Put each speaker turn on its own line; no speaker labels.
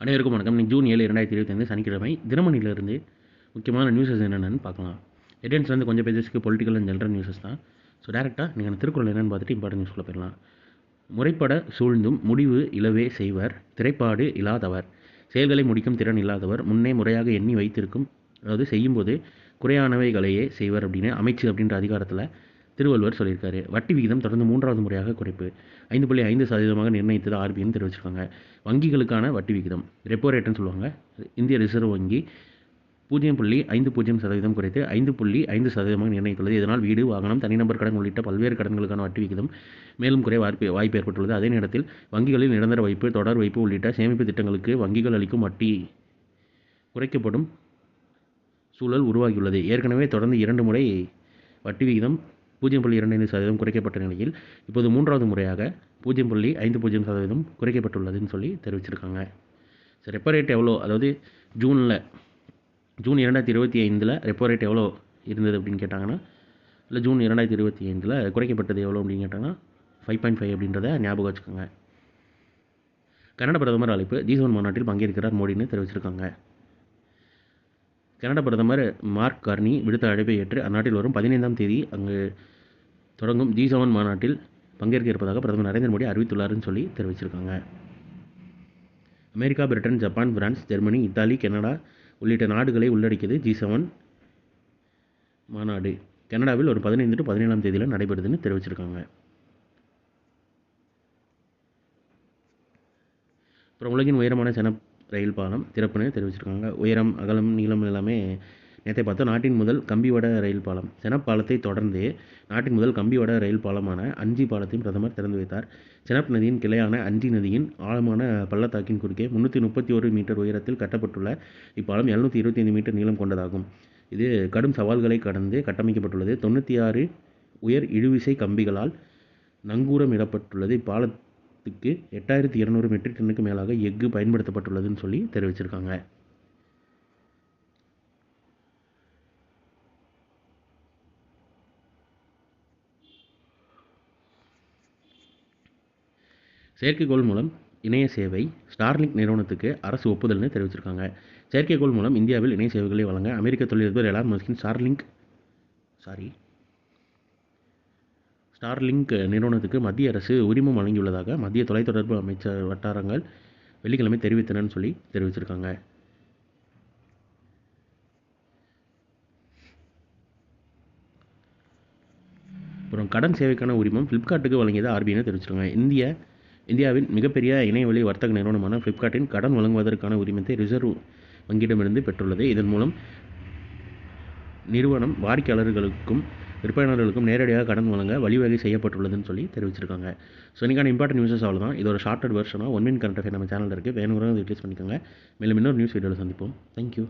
அனைவருக்கும் வணக்கம். இன்னைக்கு ஜூன் 7, 2025 சனிக்கிழமை. தினமணியிலிருந்து முக்கியமான நியூஸஸ் என்னென்னு பார்க்கலாம். ஹெட்லைன்ஸ்லேருந்து கொஞ்சம் பேஜஸ்க்கு பொலிட்டிக்கல் அண்ட் ஜென்ரல் நியூஸஸ் தான். ஸோ டேரெக்டாக நீங்கள் திருக்குறள் என்னென்னு பார்த்துட்டு இம்பார்ட்டன் நியூஸ்க்குள்ளே போயிடலாம். முறைப்பட சூழ்ந்தும் முடிவு இலவே செய்வர், திரைப்பாடு இல்லாதவர், செயல்களை முடிக்கும் திறன் இல்லாதவர், முன்னே முறையாக எண்ணி வைத்திருக்கும், அதாவது செய்யும்போது குறையானவைகளையே செய்வர் அப்படின்னு அமைச்சு அப்படின்ற அதிகாரத்தில் திருவள்ளுவர் சொல்லியிருக்காரு. வட்டி விகிதம் தொடர்ந்து 3வது முறையாக குறைப்பு 5.5% நிர்ணயித்தது ஆர்பிஐன்னு தெரிவிச்சிருக்காங்க. வங்கிகளுக்கான வட்டி விகிதம் ரெப்போ ரேட்டுன்னு சொல்லுவாங்க. இந்திய ரிசர்வ் வங்கி 0.50% குறைத்து 5.5% நிர்ணயித்துள்ளது. இதனால் வீடு, வாகனம், தனிநபர் கடன் உள்ளிட்ட பல்வேறு கடன்களுக்கான வட்டி விகிதம் மேலும் குறைய வாய்ப்பு ஏற்பட்டுள்ளது. அதே நேரத்தில் வங்கிகளில் நிரந்தர வைப்பு, தொடர் வைப்பு உள்ளிட்ட சேமிப்பு திட்டங்களுக்கு வங்கிகள் அளிக்கும் வட்டி குறைக்கப்படும் சூழல் உருவாகியுள்ளது. ஏற்கனவே தொடர்ந்து 2 முறை வட்டி விகிதம் 0.25% குறைக்கப்பட்ட நிலையில் இப்போது 3வது முறையாக 0.50% குறைக்கப்பட்டுள்ளதுன்னு சொல்லி தெரிவிச்சிருக்காங்க. சரி, ரெப்போ ரேட் எவ்வளோ, அதாவது ஜூன் 2025 ரெப்போ ரேட் எவ்வளோ இருந்தது அப்படின்னு கேட்டாங்கன்னா, இல்லை ஜூன் 2025 குறைக்கப்பட்டது எவ்வளோ அப்படின்னு கேட்டாங்கன்னா 5.5 அப்படின்றத ஞாபகம் வச்சுக்கோங்க. கனடா பிரதமர் அழைப்பு, G7 மாநாட்டில் பங்கேற்கிறார் மோடின்னு தெரிவிச்சிருக்காங்க. கனடா பிரதமர் மார்க் கார்னி விடுத்த அழைப்பை ஏற்று அந்நாட்டில் வரும் 15ஆம் தேதி அங்கு தொடங்கும் G7 மாநாட்டில் பங்கேற்க இருப்பதாக பிரதமர் நரேந்திர மோடி அறிவித்துள்ளாருன்னு சொல்லி தெரிவிச்சிருக்காங்க. America, Britain, Japan, France, Germany, Italy, Canada உள்ளிட்ட நாடுகளை உள்ளடக்கியது G7 மாநாடு. கனடாவில் ஒரு 15 to 17ஆம் தேதியில் நடைபெறுதுன்னு தெரிவிச்சிருக்காங்க. அப்புறம் உலகின் உயரமான செனப் ரயில் பாலம் திறப்புன்னு தெரிவிச்சிருக்காங்க. உயரம், அகலம், நீளம் எல்லாமே நேற்றை பார்த்தோம். நாட்டின் முதல் கம்பிவட ரயில் பாலம் செனப் பாலத்தை தொடர்ந்து நாட்டின் முதல் கம்பிவட ரயில் பாலமான அஞ்சி பாலத்தையும் பிரதமர் திறந்து வைத்தார். செனப் நதியின் கிளையான அஞ்சி நதியின் ஆழமான பள்ளத்தாக்கின் குறுக்கே 331 மீட்டர் உயரத்தில் கட்டப்பட்டுள்ள இப்பாலம் 725 மீட்டர் நீளம் கொண்டதாகும். இது கடும் சவால்களை கடந்து கட்டமைக்கப்பட்டுள்ளது. 96 உயர் இழுவிசை கம்பிகளால் நங்கூரமிடப்பட்டுள்ளது. இப்பாலத்துக்கு 8200 மெட்ரிக் டன்னுக்கு மேலாக எஃகு பயன்படுத்தப்பட்டுள்ளதுன்னு சொல்லி தெரிவிச்சிருக்காங்க. செயற்கைக்கோள் மூலம் இணைய சேவை ஸ்டார்லிங்க் நிறுவனத்துக்கு அரசு ஒப்புதல்னு தெரிவிச்சிருக்காங்க. செயற்கைக்கோள் மூலம் இந்தியாவில் இணைய சேவைகளை வழங்க அமெரிக்க தொழிலதிபர் எலான் மஸ்கின் ஸ்டார்லிங்க் நிறுவனத்துக்கு மத்திய அரசு உரிமம் வழங்கியுள்ளதாக மத்திய தொலைத்தொடர்பு அமைச்சர் வட்டாரங்கள் வெள்ளிக்கிழமை தெரிவித்தனன்னு சொல்லி தெரிவிச்சிருக்காங்க. அப்புறம் கடன் சேவைக்கான உரிமம் ஃப்ளிப்கார்ட்டுக்கு வழங்கியது ஆர்பிஐன்னு தெரிவிச்சிருக்காங்க. இந்தியாவின் மிகப்பெரிய இணையவழி வர்த்தக நிறுவனமான ஃப்ளிப்கார்ட்டின் கடன் வழங்குவதற்கான உரிமத்தை ரிசர்வ் வங்கியிடமிருந்து பெற்றுள்ளது. இதன் மூலம் நிறுவனம் வாடிக்கையாளர்களுக்கும் விற்பனையாளர்களுக்கும் நேரடியாக கடன் வழங்க வழிவகை செய்யப்பட்டுள்ளதுன்னு சொல்லி தெரிவிச்சிருக்காங்க. ஸோ இன்றைக்கான இம்பார்ட்டன்ட் நியூஸஸ் அவ்வளோதான். இது ஒரு ஷார்ட்டட் வெர்ஷனாக 1 மினிட் கரண்ட் அஃபேர் நம்ம சேனலில் இருக்குது. வேணுங்கிறத யூட்டிலைஸ் பண்ணிக்கோங்க. மேலும் இன்னொரு நியூஸ் வீடியோவில் சந்திப்போம். தேங்க்யூ.